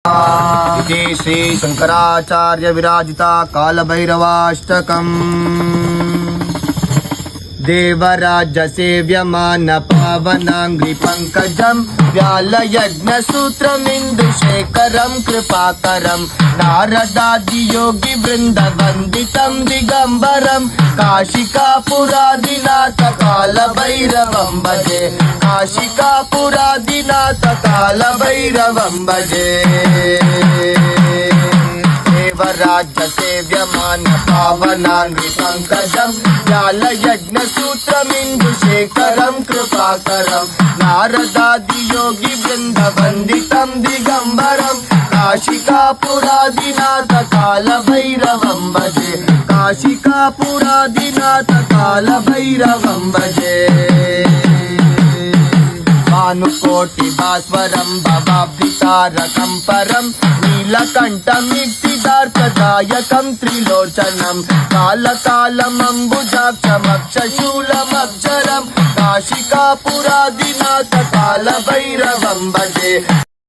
इति श्री शंकराचार्य विराजिता कालभैरवाष्टकम्। देवराज सेव्यमान पावनांग्रि पंकजं व्यालयज्ञसूत्रमिन्दुशेखरं कृपाकरं नारदादि योगी वृंद वंदितं दिगंबरं काशिकापुरादिनाथ कालभैरवं भजे काशिकापुरादिनाथ कालभैरवं भजे। देवराज सेव्यमान पावनांग्रि पंकजं व्यालयज्ञसूत्रमिन्दुशेखरं कृपाकरं नारदादि योगी वृंद वंदितं दिगंबरं काशिकापुरादिनाथ कालभैरवं भजे काशिकापुरादिनाथ कालभैरवं भजे। भानुकोटि भास्वरं भवाब्धितारकं परं नीलकण्ठमित्तिदार्कदायकं त्रिलोचनं कालकालमम्बुजाक्षमक्षशूलमक्षरं काशिकापुरादिनाथ कालभैरवं भजे।